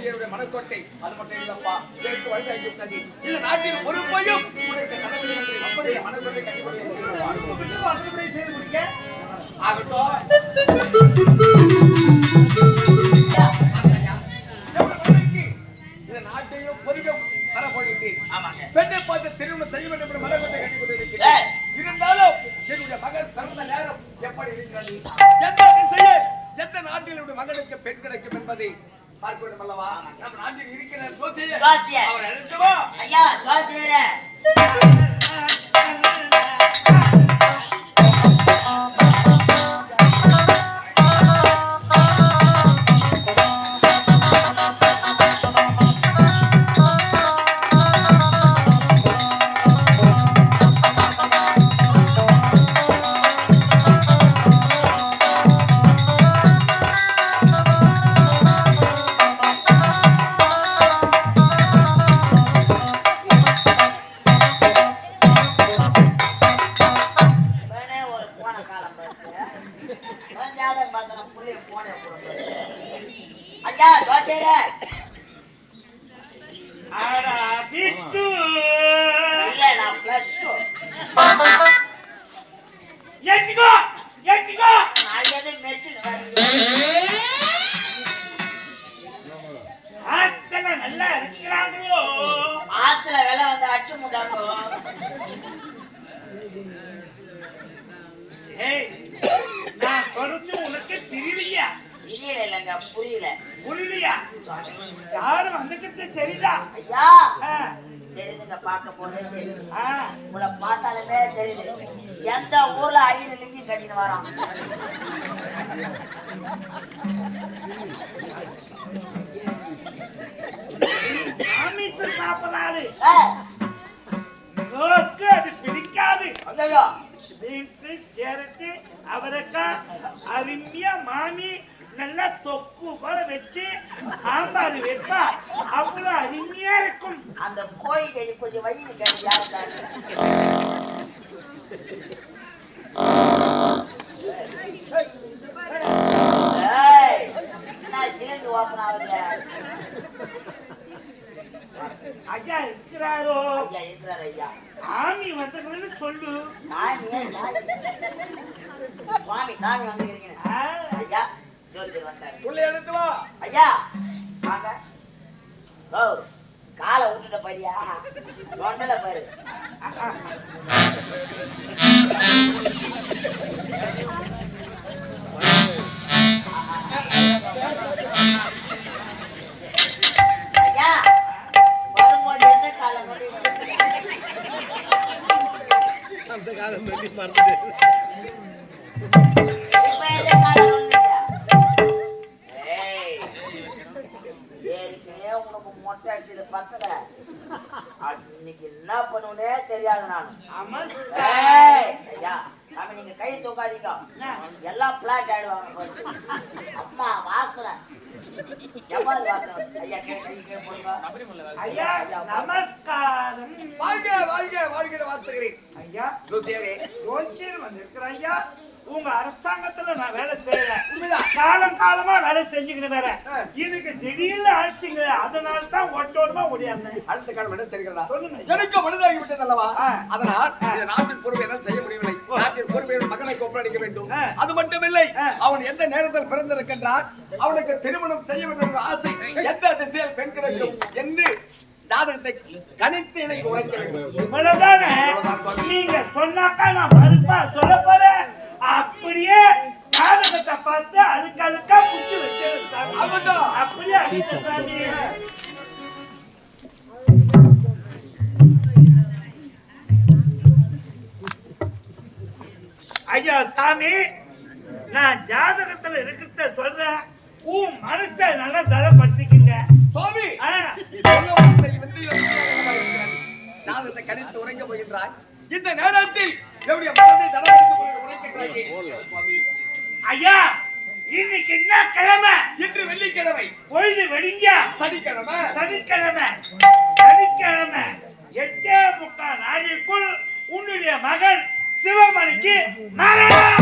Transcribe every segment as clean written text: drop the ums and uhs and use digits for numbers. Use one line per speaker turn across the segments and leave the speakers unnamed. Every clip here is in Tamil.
என்னுடைய மனக்கோட்டை அது மட்டும் இல்லப்பா எனக்கு வயதாகி விட்டது இந்த நாட்டின் பொறுப்பையும் அப்படியே மனக்கோட்டை கட்டி செய்து முடிக்க ஆகட்டும். இந்த நாட்டையும் பொறிக்கும் வரப்போகின்றேன். பெண்ணை பார்த்து திருமணம் செய்ய வேண்டும் என்று மனக்கோட்டை கட்டி கொண்டிருக்கிறேன். இருந்தாலும் என்னுடைய மகன் பிறந்த நேரம் எப்படி இருக்கிறது, எந்த திசையில் எந்த நாட்டில் மகனுக்கு பெண் கிடைக்கும் என்பதை பார்க்க வேண்டும் அல்லவா? நம் நாட்டில் இருக்கிற ஜோசியர் அவர் எழுத்துவா
ஐயா ஜோசியரே ஐயா ஜோசியரே
ஆடா பிஸ்டு
இல்ல நான் பிளஸ் 2
எட்டிகோ
நான் எதை மெர்சிட்டு வரேன்
ஆத்தல நல்லா இருக்கறாங்களோ
ஆத்துல வெல வந்து அச்சு முட்டாங்க
ஏய் நான் சொல்றது உனக்கு தெரியலையா
இல்லங்க
புரியலையா யாரு வந்துட்டு தெரியுதா
ஐயா தெரியுதுங்க பார்க்க போதே தெரியுது உங்களை பார்த்தாலுமே தெரியுது எந்த ஊர்ல ஐயர் லிங்கி கட்டின்னு வரான்
மாமிசம் சாப்பிடாது அது பிடிக்காது
ஐயோ
பீன்ஸ் கேரட் அவரைக்காய் அருமையா மாமி நல்லா தொக்கு போல வச்சு சாம்பார் வைப்பா அவ்வளவு அருமையா இருக்கும்.
அந்த கோயில் கொஞ்சம் வயிறு கேட்டு யாரு சார் சேர்ந்து ஓப்பன் ஆகுது
ஐயா இருக்கிறாரோ?
ஐயா இருக்கிறாரு ஐயா.
சாமி வந்ததுன்னு சொல்லு.
சாமி சாமி வந்துக்கிறீங்க ஐயா. ஜோசியர் வந்தாரு.
உள்ள எடுத்து வா
ஐயா வாங்க. ஓ காலை விட்டுட்ட பாரியா தொண்டல பாரு. ஐயா வரும்போது எந்த காலம்
அந்த காலம் மறந்து
இப்ப எந்த காலம் உனக்கு மொட்டை அடிச்சது பத்தல இன்னைக்கு என்ன பண்ணுனே தெரியாது நான். ஐயா சாமி நீங்க கை தூக்காதீங்க எல்லாம் பிளாட் ஆயிடுவாங்க. அம்மா வாசனை ஜப்பாது வாசனை. ஐயா கை கை போடுங்க.
ஐயா நமஸ்காரம்.
வாழ்க வாழ்க வாழ்க வாழ்த்துகிறேன்.
ஐயா ஜோசியர் வந்திருக்கிறேன். ஐயா உங்க அரசாங்கத்துல நான் வேலை செய்யறேன். காலமா வேலை செஞ்சுக்கிட்டு வரேன். இதுக்கு திடீர்னு ஆட்சிங்க அதனால தான் ஒட்டோடமா ஓடியாருந்தேன்.
அடுத்த காலம் என்ன தெரிகிறதா? எனக்கு மனிதாகி விட்டது அல்லவா? அதனால் இந்த நாட்டின் பொறுப்பை என்னால் செய்ய முடியவில்லை. நாட்டின் பொறுப்பை மகனை ஒப்படைக்க வேண்டும். அது மட்டுமில்லை, அவன் எந்த நேரத்தில் பிறந்திருக்கின்றான், அவனுக்கு திருமணம் செய்ய வேண்டும் என்ற ஆசை, எந்த திசையில் பெண் கிடைக்கும் என்று ஜாதகத்தை கணித்து எனக்கு உரைக்க வேண்டும்.
இவ்வளவுதானே நீங்க சொன்னாக்கா நான் மறுப்பா சொல்ல போறேன். அப்படியே ஜாதகத்தை பார்த்து அதுக்கு அதுக்கா புட்டு வச்சிருக்காங்க. அப்படியே ஐயா சாமி நான் ஜாதகத்துல இருக்கிறத சொல்றேன். உன் மனசை நல்லா தரப்படுத்திக்கிங்க
சுவாமி. ஜாதகத்தை கணித்து உரைக்க போகின்றாய். இந்த நேரத்தில் என்னுடைய மனதை
ஐயா இன்னைக்கு என்ன கிழமை?
இன்று வெள்ளிக்கிழமை.
பொழுது வெடிங்க
சனிக்கிழமை.
8:45 நாளைக்குள் உன்னுடைய மகன் சிவமணிக்கு மரணம்.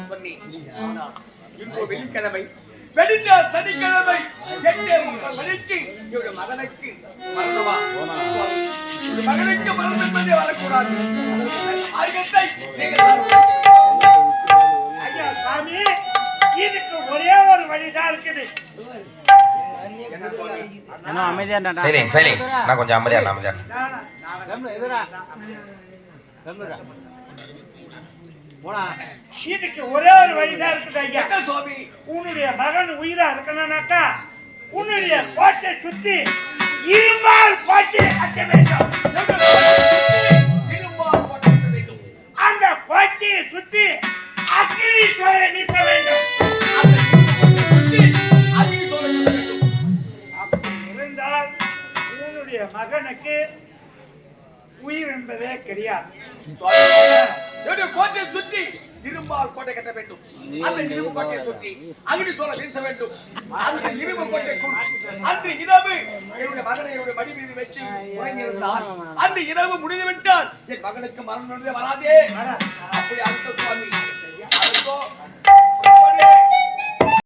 சொன்னேன். ஆனால் இப்போ வெள்ளிக்கிழமை வெடிந்த சனிக்கிழமை 8:30 மணிக்கு என்னுடைய மகனுக்கு மரணமா மகனுக்கு மரணம் என்பதே வரக்கூடாது. ஆயத்தை நீங்கள்
ஐயா சாமி, இதுக்கு ஒரே ஒரு வழிதான் இருக்குது.
சைலன்ஸ் நான் கொஞ்சம் அமைதியான
இதுக்கு ஒரே ஒரு வழிதான் இருக்குது ஐயா.
என்ன சுவாமி?
உன்னுடைய மகன் உயிரா இருக்கணும்னாக்கா உன்னுடைய கோட்டை சுத்தி இரும்பால் கோட்டையை கட்ட வேண்டும்.
இரும்பால் கோட்டை கட்ட வேண்டும்.
அந்த கோட்டையை சுத்தி அக்கினி சோலை வீச வேண்டும்.
அந்த இரும்பு கோட்டையை சுற்றி அக்கினி சோலை வீச வேண்டும்.
அப்படி இருந்தால் உன்னுடைய மகனுக்கு உயிர் என்பதே கிடையாது.
என்னுடைய கோட்டையை சுற்றி இரும்பால் கோட்டை கட்ட வேண்டும். அந்த இரும்பு கோட்டையை சுற்றி அக்னி சோலை வீச வேண்டும். அந்த இரும்பு கோட்டைக்குள் அன்று இரவு என்னுடைய மகனை என்னுடைய மடி மீது வச்சு உறங்கியிருந்தால் அந்த இரவு முடிந்துவிட்டால் என் மகனுக்கு மரணம் வராதே. அப்படி அடுத்த சுவாமி